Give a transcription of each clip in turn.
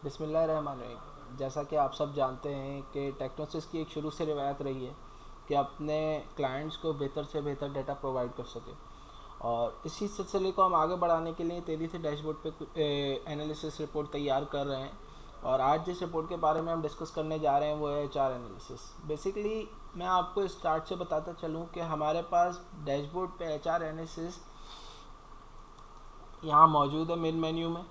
बिस्मिल्लाहिर्रहमानिर्रहीम। जैसा कि आप सब जानते हैं कि टेक्नोसिस की एक शुरू से रिवायत रही है कि अपने क्लाइंट्स को बेहतर से बेहतर डाटा प्रोवाइड कर सके, और इसी सिलसिले को हम आगे बढ़ाने के लिए तेज़ी से डैशबोर्ड पे एनालिसिस रिपोर्ट तैयार कर रहे हैं। और आज जिस रिपोर्ट के बारे में हम डिस्कस करने जा रहे हैं वो है एचआर एनालिसिस। बेसिकली मैं आपको स्टार्ट से बताता चलूँ कि हमारे पास डैशबोर्ड पे एचआर एनालिसिस यहाँ मौजूद है मेन मेन्यू में।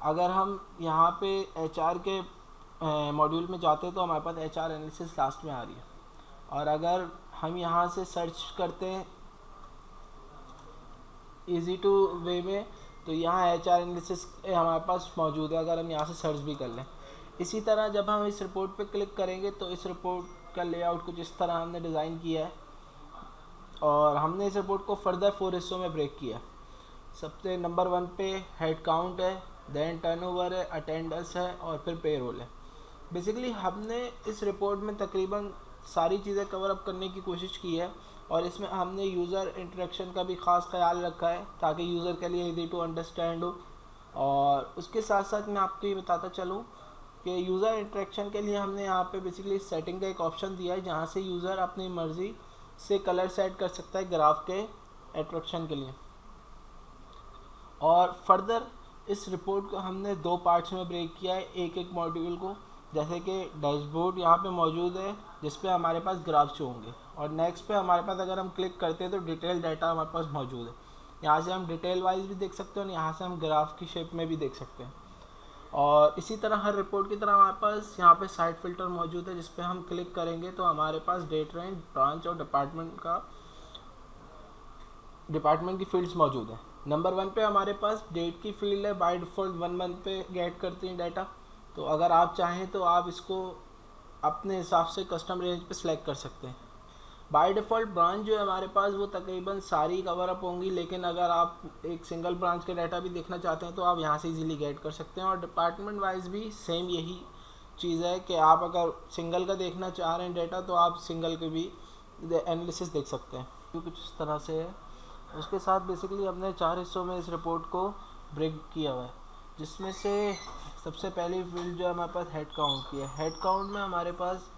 अगर हम यहाँ पे एचआर के मॉड्यूल में जाते हैं तो हमारे पास एचआर एनालिसिस लास्ट में आ रही है। और अगर हम यहाँ से सर्च करते हैं इजी टू वे में, तो यहाँ एचआर एनालिसिस हमारे पास मौजूद है, अगर हम यहाँ से सर्च भी कर लें। इसी तरह जब हम इस रिपोर्ट पे क्लिक करेंगे तो इस रिपोर्ट का लेआउट कुछ इस तरह हमने डिज़ाइन किया है, और हमने इस रिपोर्ट को फर्दर 4 हिस्सों में ब्रेक किया। सबसे नंबर 1 पे हेड काउंट है, देन टर्नओवर है, अटेंडेंस है और फिर पेरोल है। बेसिकली हमने इस रिपोर्ट में तकरीबन सारी चीज़ें कवर अप करने की कोशिश की है, और इसमें हमने यूज़र इंटरेक्शन का भी ख़ास ख्याल रखा है ताकि यूज़र के लिए इजी टू अंडरस्टैंड हो। और उसके साथ साथ मैं आपको ये बताता चलूँ कि यूज़र इंटरेक्शन के लिए हमने यहाँ पे बेसिकली सेटिंग का एक ऑप्शन दिया है जहाँ से यूज़र अपनी मर्ज़ी से कलर सेट कर सकता है ग्राफ के अट्रैक्शन के लिए। और फर्दर इस रिपोर्ट को हमने 2 पार्ट्स में ब्रेक किया है, एक एक मॉड्यूल को। जैसे कि डैशबोर्ड यहाँ पे मौजूद है जिस पे हमारे पास ग्राफ शो होंगे, और नेक्स्ट पे हमारे पास अगर हम क्लिक करते हैं तो डिटेल डाटा हमारे पास मौजूद है। यहाँ से हम डिटेल वाइज भी देख सकते हैं और यहाँ से हम ग्राफ की शेप में भी देख सकते हैं। और इसी तरह हर रिपोर्ट की तरह हमारे पास यहाँ पे साइड फिल्टर मौजूद है जिस पे हम क्लिक करेंगे तो हमारे पास डेट रेंज, ब्रांच और डिपार्टमेंट की फील्ड्स मौजूद है। नंबर 1 पे हमारे पास डेट की फील्ड है, बाय डिफ़ॉल्ट 1 मंथ पे गेट करती हैं डाटा। तो अगर आप चाहें तो आप इसको अपने हिसाब से कस्टम रेंज पे सिलेक्ट कर सकते हैं। बाय डिफ़ॉल्ट ब्रांच जो है हमारे पास वो तकरीबन सारी कवर अप होंगी, लेकिन अगर आप एक सिंगल ब्रांच के डाटा भी देखना चाहते हैं तो आप यहाँ से इजीली गेट कर सकते हैं। और डिपार्टमेंट वाइज भी सेम यही चीज़ है कि आप अगर सिंगल का देखना चाह रहे हैं डाटा तो आप सिंगल के भी एनालिसिस देख सकते हैं। तो कुछ इस तरह से है। उसके साथ बेसिकली हमने 4 हिस्सों में इस रिपोर्ट को ब्रेक किया हुआ है, जिसमें से सबसे पहली फील्ड जो हमारे पास हेड काउंट की है। हेड काउंट में हमारे पास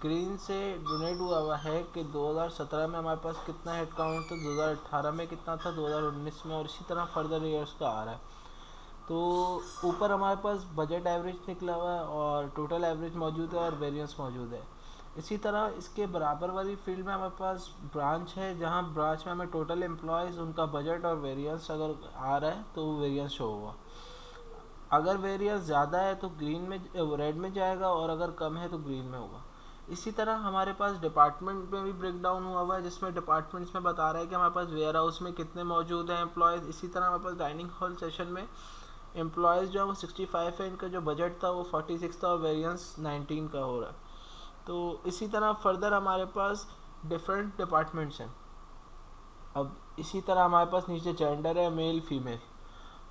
ग्रीन से डोनेट हुआ हुआ है कि 2017 में हमारे पास कितना हेड काउंट था, 2018 में कितना था, 2019 में, और इसी तरह फर्दर ईयर्स का आ रहा है। तो ऊपर हमारे पास बजट एवरेज निकला हुआ है और टोटल एवरेज मौजूद है और वेरिएंस मौजूद है। इसी तरह इसके बराबर वाली फील्ड में हमारे पास ब्रांच है, जहां ब्रांच में हमें टोटल एम्प्लॉयज़, उनका बजट और वेरिएंस अगर आ रहा है तो वो वेरिएंस शो होगा। अगर वेरिएंस ज़्यादा है तो ग्रीन में, रेड में जाएगा, और अगर कम है तो ग्रीन में होगा। इसी तरह हमारे पास डिपार्टमेंट में भी ब्रेक डाउन हुआ है, जिसमें डिपार्टमेंट्स में बता रहा है कि हमारे पास वेयर हाउस में कितने मौजूद हैं एम्प्लॉयज़। इसी तरह हमारे पास डाइनिंग हॉल सेशन में एम्प्लॉयज़ जो है वो 65 है, इनका जो बजट था वो 46 था और वेरिएंस 19 का हो रहा है। तो इसी तरह फर्दर हमारे पास डिफरेंट डिपार्टमेंट्स हैं। अब इसी तरह हमारे पास नीचे जेंडर है, मेल फीमेल,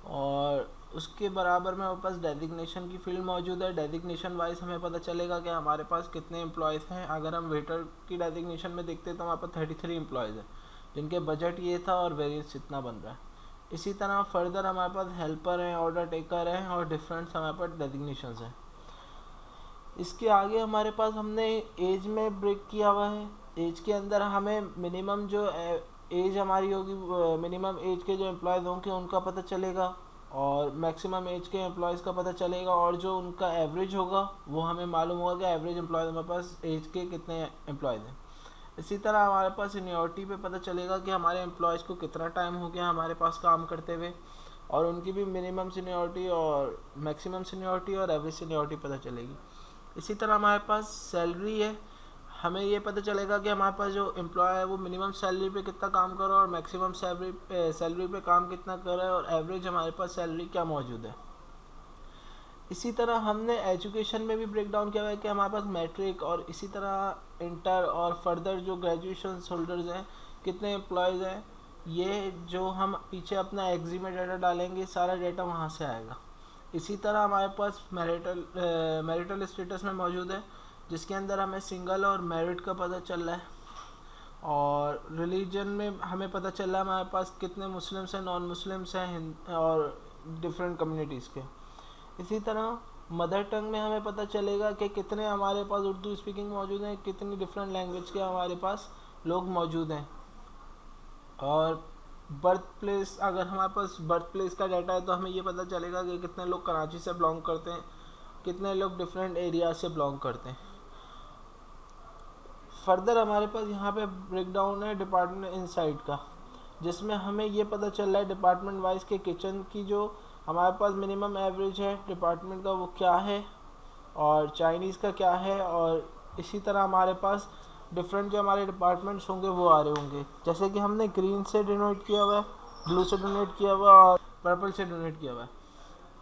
और उसके बराबर में हमारे पास डेजिग्नेशन की फील्ड मौजूद है। डेजिग्नेशन वाइज हमें पता चलेगा कि हमारे पास कितने एम्प्लॉयज़ हैं। अगर हम वेटर की डेजिग्नेशन में देखते हैं तो हमारे पास 33 एम्प्लॉयज़ हैं जिनके बजट ये था और वेरिएंस इतना बन रहा है। इसी तरह फर्दर हमारे पास हेल्पर हैं, ऑर्डर टेकर हैं, और डिफरेंट हमारे पास डेजिग्नेशंस हैं। इसके आगे हमारे पास हमने एज में ब्रेक किया हुआ है। एज के अंदर हमें मिनिमम जो एज हमारी होगी, मिनिमम एज के जो एम्प्लॉयज़ होंगे उनका पता चलेगा, और मैक्सिमम एज के एम्प्लॉयज़ का पता चलेगा, और जो उनका एवरेज होगा वो हमें मालूम होगा कि एवरेज एम्प्लॉयज़ हमारे पास एज के कितने एम्प्लॉयज़ हैं। इसी तरह हमारे पास सीनियरिटी पे पता चलेगा कि हमारे एम्प्लॉयज़ को कितना टाइम हो गया हमारे पास काम करते हुए, और उनकी भी मिनिमम सीनियरिटी और मैक्सिमम सीनियरिटी और एवरेज सीनियरिटी पता चलेगी। इसी तरह हमारे पास सैलरी है। हमें ये पता चलेगा कि हमारे पास जो एम्प्लॉय है वो मिनिमम सैलरी पे कितना काम कर रहा है और मैक्सिमम सैलरी पे काम कितना कर रहा है, और एवरेज हमारे पास सैलरी क्या मौजूद है। इसी तरह हमने एजुकेशन में भी ब्रेक डाउन किया हुआ है कि हमारे पास मैट्रिक और इसी तरह इंटर और फर्दर जो ग्रेजुएशन होल्डर्स हैं कितने एम्प्लॉयज़ हैं। ये जो हम पीछे अपना एग्जी में डाटा डालेंगे सारा डाटा वहाँ से आएगा। इसी तरह हमारे पास मैरिटल स्टेटस में मौजूद है, जिसके अंदर हमें सिंगल और मैरिड का पता चल रहा है, और रिलीजन में हमें पता चल रहा है हमारे पास कितने मुस्लिम्स हैं, नॉन मुस्लिम्स हैं, और डिफरेंट कम्युनिटीज़ के। इसी तरह मदर टंग में हमें पता चलेगा कि कितने हमारे पास उर्दू स्पीकिंग मौजूद हैं, कितनी डिफरेंट लैंग्वेज के हमारे पास लोग मौजूद हैं। और बर्थ प्लेस, अगर हमारे पास बर्थ प्लेस का डाटा है तो हमें ये पता चलेगा कि कितने लोग कराची से बिलोंग करते हैं, कितने लोग डिफरेंट एरिया से बिलोंग करते हैं। फर्दर हमारे पास यहाँ पे ब्रेक डाउन है डिपार्टमेंट इनसाइड का, जिसमें हमें ये पता चल रहा है डिपार्टमेंट वाइज के किचन की जो हमारे पास मिनिमम एवरेज है डिपार्टमेंट का वो क्या है, और चाइनीज़ का क्या है, और इसी तरह हमारे पास डिफरेंट जो हमारे डिपार्टमेंट्स होंगे वो आ रहे होंगे। जैसे कि हमने ग्रीन से डिनोट किया हुआ है, ब्लू से डिनोट किया हुआ है और पर्पल से डिनोट किया हुआ है।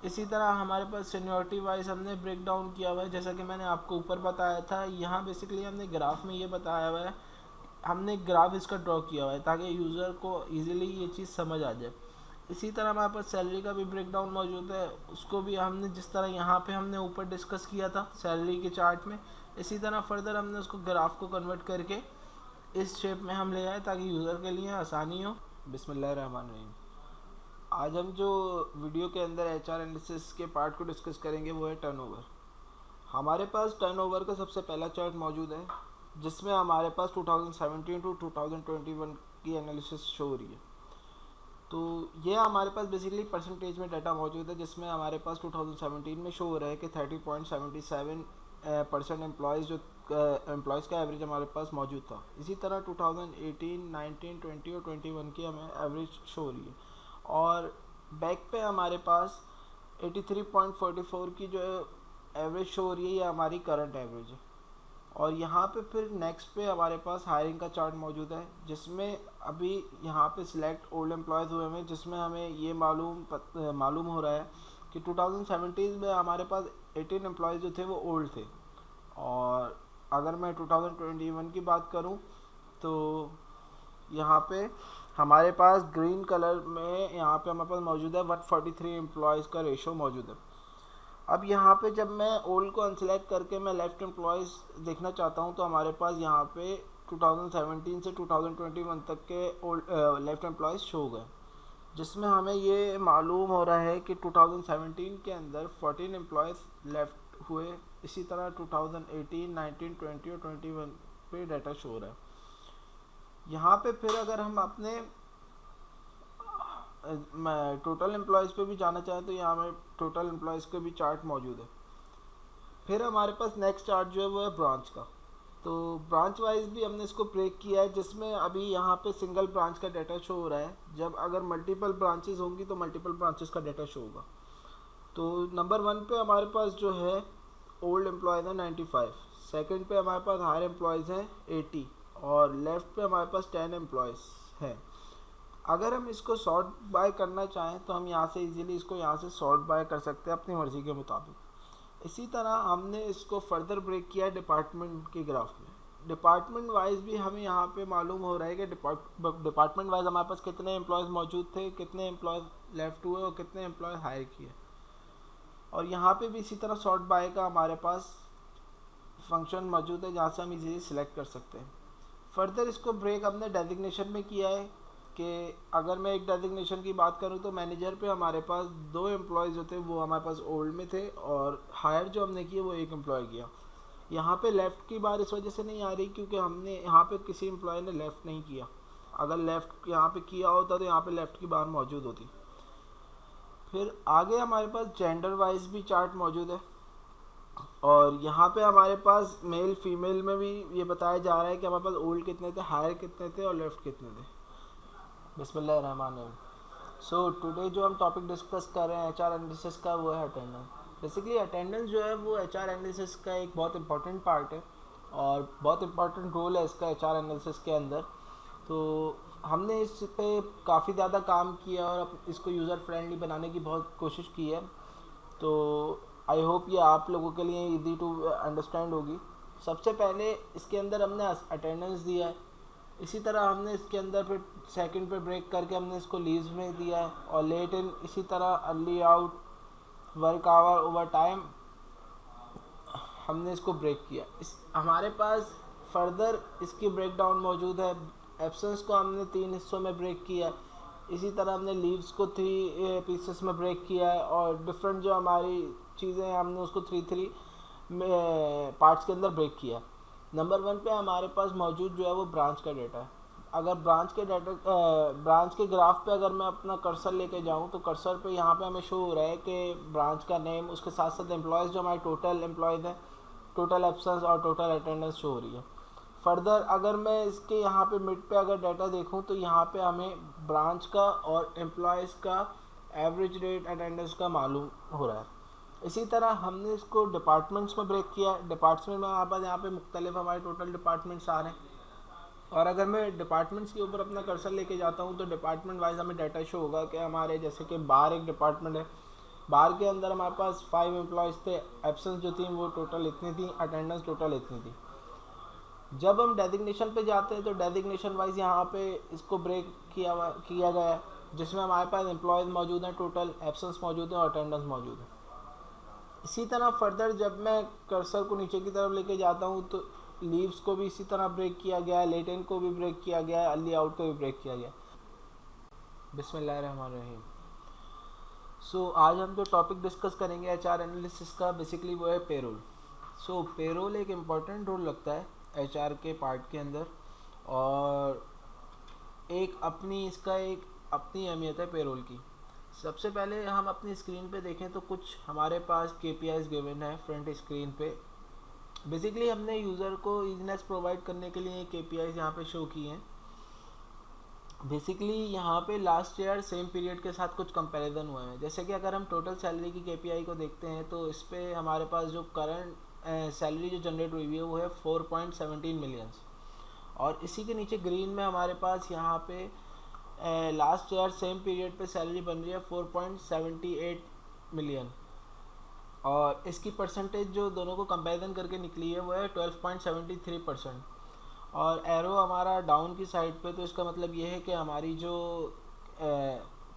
इसी तरह हमारे पास सीनियरिटी वाइज हमने ब्रेक डाउन किया हुआ है, जैसा कि मैंने आपको ऊपर बताया था। यहाँ बेसिकली हमने ग्राफ में ये बताया हुआ है, हमने ग्राफ इसका ड्रॉ किया हुआ है ताकि यूज़र को इजीली ये चीज़ समझ आ जाए। इसी तरह हमारे पास सैलरी का भी ब्रेक डाउन मौजूद है, उसको भी हमने जिस तरह यहाँ पे हमने ऊपर डिस्कस किया था सैलरी के चार्ट में, इसी तरह फर्दर हमने उसको ग्राफ को कन्वर्ट करके इस शेप में हम ले आए ताकि यूज़र के लिए आसानी हो। बिस्मिल्लाहिर्रहमानिर्रहीम। आज हम जो वीडियो के अंदर एचआर एनालिसिस के पार्ट को डिस्कस करेंगे वो है टर्नओवर। हमारे पास टर्नओवर का सबसे पहला चार्ट मौजूद है, जिसमें हमारे पास 2017 टू 2021 की एनालिसिस शो हो रही है। तो ये हमारे पास बेसिकली परसेंटेज में डाटा मौजूद है, जिसमें हमारे पास 2017 में शो हो रहा है कि 30.77% एम्प्लॉयज़ जो एम्प्लॉयज़ का एवरेज हमारे पास मौजूद था। इसी तरह 2018, 19, 20 और 21 की हमें एवरेज शो हो रही है। और बैक पे हमारे पास 83.44 की जो एवरेज शो हो रही है, ये हमारी करंट एवरेज है। और यहाँ पे फिर नेक्स्ट पे हमारे पास हायरिंग का चार्ट मौजूद है, जिसमें अभी यहाँ पे सिलेक्ट ओल्ड एम्प्लॉयज़ हुए हैं, जिसमें हमें ये मालूम हो रहा है कि 2017 में हमारे पास 18 एम्प्लॉयज़ जो थे वो ओल्ड थे। और अगर मैं 2021 की बात करूँ तो यहाँ पे हमारे पास ग्रीन कलर में यहाँ पे हमारे पास मौजूद है 143 एम्प्लॉयज़ का रेशो मौजूद है। अब यहाँ पे जब मैं ओल्ड को अनसेलेक्ट करके मैं लेफ़्ट एम्प्लॉयज़ देखना चाहता हूँ तो हमारे पास यहाँ पे 2017 से 2021 तक के ओल्ड लेफ़्ट एम्प्लॉयज़ शो गए, जिसमें हमें ये मालूम हो रहा है कि 2017 के अंदर 14 एम्प्लॉयज़ लेफ़्ट हुए। इसी तरह 2018, 19, 20 और 21 पे डाटा शो हो रहा है। यहाँ पे फिर अगर हम अपने टोटल एम्प्लॉयज़ पे भी जाना चाहें तो यहाँ में टोटल एम्प्लॉयज़ के भी चार्ट मौजूद है। फिर हमारे पास नेक्स्ट चार्ट जो है वो है ब्रांच का। तो ब्रांच वाइज भी हमने इसको ब्रेक किया है, जिसमें अभी यहाँ पे सिंगल ब्रांच का डाटा शो हो रहा है। जब अगर मल्टीपल ब्रांचेस होंगी तो मल्टीपल ब्रांचेस का डाटा शो होगा। तो नंबर 1 पे हमारे पास जो है ओल्ड एम्प्लॉयज़ है 95, सेकंड पे हमारे पास हायर एम्प्लॉयज़ हैं 80 और लेफ़्ट पे हमारे पास 10 एम्प्लॉयज़ हैं। अगर हम इसको सॉर्ट बाय करना चाहें तो हम यहाँ से इजीली इसको यहाँ से सॉर्ट बाय कर सकते हैं अपनी मर्ज़ी के मुताबिक। इसी तरह हमने इसको फर्दर ब्रेक किया है डिपार्टमेंट के ग्राफ में। डिपार्टमेंट वाइज भी हमें यहाँ पे मालूम हो रहा है कि डिपार्टमेंट वाइज हमारे पास कितने एम्प्लॉयज़ मौजूद थे, कितने एम्प्लॉयज़ लेफ़्ट हुए और कितने एम्प्लॉयज़ हायर किए। और यहाँ पे भी इसी तरह सॉर्ट बाय का हमारे पास फंक्शन मौजूद है, जहाँ से हम इजीली सिलेक्ट कर सकते हैं। फर्दर इसको ब्रेक हमने डेजिग्नेशन में किया है कि अगर मैं एक डेजिग्नेशन की बात करूं तो मैनेजर पे हमारे पास 2 एम्प्लॉयज़ जो थे वो हमारे पास ओल्ड में थे और हायर जो हमने किए वो 1 एम्प्लॉय किया। यहाँ पे लेफ़्ट की बार इस वजह से नहीं आ रही क्योंकि हमने यहाँ पे किसी एम्प्लॉय ने लेफ़्ट नहीं किया। अगर लेफ़्ट यहाँ पे किया होता तो यहाँ पे लेफ़्ट की बार मौजूद होती। फिर आगे हमारे पास जेंडर वाइज भी चार्ट मौजूद है और यहाँ पे हमारे पास मेल फीमेल में भी ये बताया जा रहा है कि हमारे पास ओल्ड कितने थे, हायर कितने थे और लेफ़्ट कितने थे। बिस्मिल्लाहिर्रहमानिर्रहीम। सो टुडे जो हम टॉपिक डिस्कस कर रहे हैं एचआर एनालिसिस का वो है अटेंडेंस। बेसिकली अटेंडेंस जो है वो एचआर एनालिसिस का एक बहुत इंपॉर्टेंट पार्ट है और बहुत इंपॉर्टेंट रोल है इसका एचआर एनालिसिस के अंदर। तो हमने इस पे काफ़ी ज़्यादा काम किया और इसको यूज़र फ्रेंडली बनाने की बहुत कोशिश की है। तो आई होप ये आप लोगों के लिए ईजी टू अंडरस्टैंड होगी। सबसे पहले इसके अंदर हमने अटेंडेंस दिया है, इसी तरह हमने इसके अंदर फिर सेकंड पे ब्रेक करके हमने इसको लीव्स में दिया है और लेट इन, इसी तरह early out, work hour, over time हमने इसको ब्रेक किया। इस हमारे पास फर्दर इसकी ब्रेक डाउन मौजूद है। एब्सेंस को हमने 3 हिस्सों में ब्रेक किया है। इसी तरह हमने लीव्स को 3 पीसेस में ब्रेक किया है और डिफरेंट जो हमारी चीज़ें हैं हमने उसको 3 पार्ट्स के अंदर ब्रेक किया। नंबर 1 पे हमारे पास मौजूद जो है वो ब्रांच का डेटा है। अगर ब्रांच के ग्राफ पे अगर मैं अपना कर्सर लेके जाऊं तो कर्सर पे यहाँ पे हमें शो हो रहा है कि ब्रांच का नेम, उसके साथ साथ एम्प्लॉयज़ जो हमारे टोटल एम्प्लॉयज़ हैं, टोटल एब्सेंस और टोटल अटेंडेंस शो हो रही है। फर्दर अगर मैं इसके यहाँ पे मिड पे अगर डाटा देखूँ तो यहाँ पे हमें ब्रांच का और एम्प्लॉयज़ का एवरेज रेट अटेंडेंस का मालूम हो रहा है। इसी तरह हमने इसको डिपार्टमेंट्स में ब्रेक किया। डिपार्टमेंट में यहाँ पे मुख्तलिफ हमारे टोटल डिपार्टमेंट्स आ रहे हैं और अगर मैं डिपार्टमेंट्स के ऊपर अपना कर्सर लेके जाता हूँ तो डिपार्टमेंट वाइज हमें डाटा शो होगा कि हमारे जैसे कि बार एक डिपार्टमेंट है, बार के अंदर हमारे पास 5 एम्प्लॉयज़ थे, एब्सेंस जो थी वो टोटल इतनी थी, अटेंडेंस टोटल इतनी थी। जब हम डेजिग्नेशन पे जाते हैं तो डेजिग्नेशन वाइज यहाँ पे इसको ब्रेक किया गया है, जिसमें हमारे पास एम्प्लॉयज़ मौजूद हैं, टोटल एब्सेंस मौजूद है और अटेंडेंस मौजूद है। इसी तरह फर्दर जब मैं कर्सर को नीचे की तरफ लेके जाता हूँ तो लीव्स को भी इसी तरह ब्रेक किया गया है, लेटेंट को भी ब्रेक किया गया है, अर्ली आउट को भी ब्रेक किया गया। बिस्मिल्लाहिर्रहमानिर्रहीम। सो आज हम जो टॉपिक डिस्कस करेंगे एचआर एनालिसिस का, बेसिकली वो है पेरोल। सो पेरोल एक इम्पॉर्टेंट रोल लगता है एचआर के पार्ट के अंदर और इसका एक अपनी अहमियत है पेरोल की। सबसे पहले हम अपनी स्क्रीन पे देखें तो कुछ हमारे पास KPIs गिवन है फ्रंट स्क्रीन पे। बेसिकली हमने यूज़र को ईजीनेस प्रोवाइड करने के लिए KPIs यहाँ पे शो किए हैं। बेसिकली यहाँ पे लास्ट ईयर सेम पीरियड के साथ कुछ कंपैरिजन हुए हैं। जैसे कि अगर हम टोटल सैलरी की KPI को देखते हैं तो इस पर हमारे पास जो करंट सैलरी जो जनरेट हुई है वो है 4.17 मिलियंस और इसी के नीचे ग्रीन में हमारे पास यहाँ पे लास्ट ईयर सेम पीरियड पे सैलरी बन रही है 4.78 मिलियन और इसकी परसेंटेज जो दोनों को कंपैरिजन करके निकली है वो है 12.73%। और एरो हमारा डाउन की साइड पे, तो इसका मतलब ये है कि हमारी जो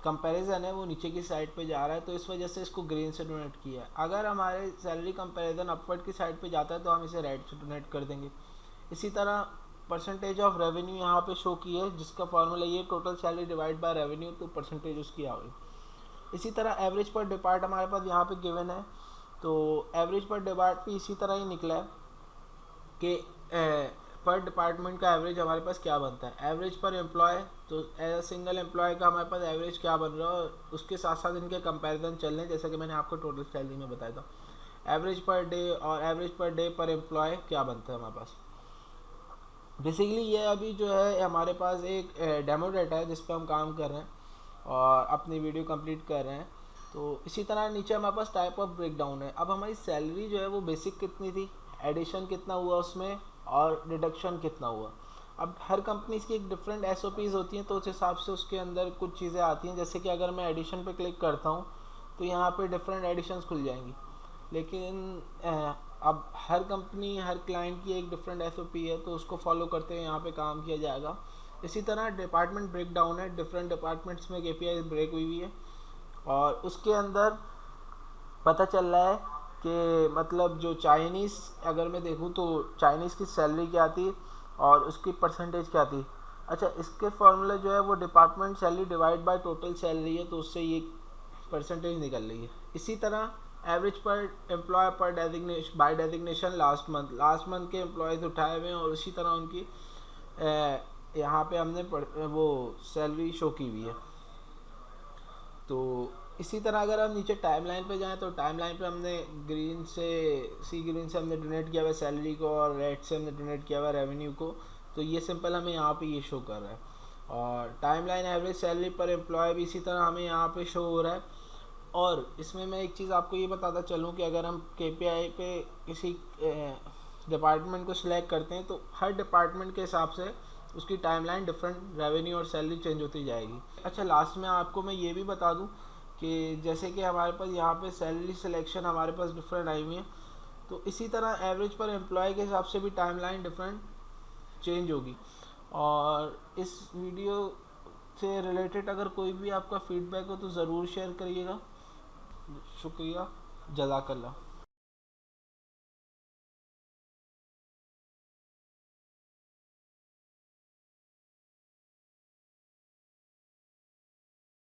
कंपैरिजन है वो नीचे की साइड पे जा रहा है, तो इस वजह से इसको ग्रीन से डोनेट किया है। अगर हमारे सैलरी कंपैरिजन अपवर्ड की साइड पे जाता है तो हम इसे रेड से डोनेट कर देंगे। इसी तरह परसेंटेज ऑफ रेवेन्यू यहाँ पे शो की है, जिसका फार्मूला ये total salary divide by revenue, तो परसेंटेज उसकी आ गई। इसी तरह एवरेज पर डिपार्ट हमारे पास यहाँ पे गिवन है, तो एवरेज पर डिपार्ट भी इसी तरह ही निकला है कि पर डिपार्टमेंट का एवरेज हमारे पास क्या बनता है। एवरेज पर एम्प्लॉय, तो एज अ सिंगल एम्प्लॉय का हमारे पास एवरेज क्या बन रहा है और उसके साथ साथ इनके कंपैरिजन चल रहे हैं, जैसे कि मैंने आपको टोटल सैलरी में बताया था। एवरेज पर डे और एवरेज पर डे पर एम्प्लॉय क्या बनता है हमारे पास। बेसिकली ये अभी जो है हमारे पास एक डेमो डाटा है जिस पर हम काम कर रहे हैं और अपनी वीडियो कंप्लीट कर रहे हैं। तो इसी तरह नीचे हमारे पास टाइप ऑफ ब्रेकडाउन है। अब हमारी सैलरी जो है वो बेसिक कितनी थी, एडिशन कितना हुआ उसमें और डिडक्शन कितना हुआ। अब हर कंपनी की एक डिफरेंट SOPs होती हैं, तो उस हिसाब से उसके अंदर कुछ चीज़ें आती हैं। जैसे कि अगर मैं एडिशन पे क्लिक करता हूँ तो यहाँ पे डिफरेंट एडिशंस खुल जाएंगी, लेकिन अब हर कंपनी हर क्लाइंट की एक डिफरेंट SOP है, तो उसको फॉलो करते हुए यहाँ पे काम किया जाएगा। इसी तरह डिपार्टमेंट ब्रेकडाउन है, डिफरेंट डिपार्टमेंट्स में KPI ब्रेक हुई है और उसके अंदर पता चल रहा है कि मतलब जो चाइनीज़ अगर मैं देखूँ तो चाइनीज़ की सैलरी क्या थी और उसकी परसेंटेज क्या थी। अच्छा, इसके फॉर्मूला जो है वो department salary divide by total salary है, तो उससे ये परसेंटेज निकल रही है। इसी तरह एवरेज पर एम्प्लॉय पर designation by designation last month के एम्प्लॉयज़ उठाए हुए हैं और इसी तरह उनकी यहाँ पे हमने वो सैलरी शो की हुई है। तो इसी तरह अगर हम नीचे टाइमलाइन पे जाएं तो टाइमलाइन पे हमने ग्रीन से हमने डोनेट किया हुआ सैलरी को और रेड से हमने डोनेट किया हुआ रेवेन्यू को। तो ये सिंपल हमें यहाँ पे ये शो कर रहा है और टाइमलाइन एवरेज सैलरी पर एम्प्लॉय भी इसी तरह हमें यहाँ पे शो हो रहा है। और इसमें मैं एक चीज़ आपको ये बताता चलूँ कि अगर हम KPI पे किसी डिपार्टमेंट को सिलेक्ट करते हैं तो हर डिपार्टमेंट के हिसाब से उसकी टाइमलाइन डिफरेंट रेवेन्यू और सैलरी चेंज होती जाएगी। अच्छा, लास्ट में आपको मैं ये भी बता दूं कि जैसे कि हमारे पास यहाँ पे सैलरी सिलेक्शन हमारे पास डिफरेंट आई हुई है, तो इसी तरह एवरेज पर एम्प्लॉय के हिसाब से भी टाइमलाइन डिफरेंट चेंज होगी। और इस वीडियो से रिलेटेड अगर कोई भी आपका फीडबैक हो तो ज़रूर शेयर करिएगा। शुक्रिया, जज़ाकल्लाह।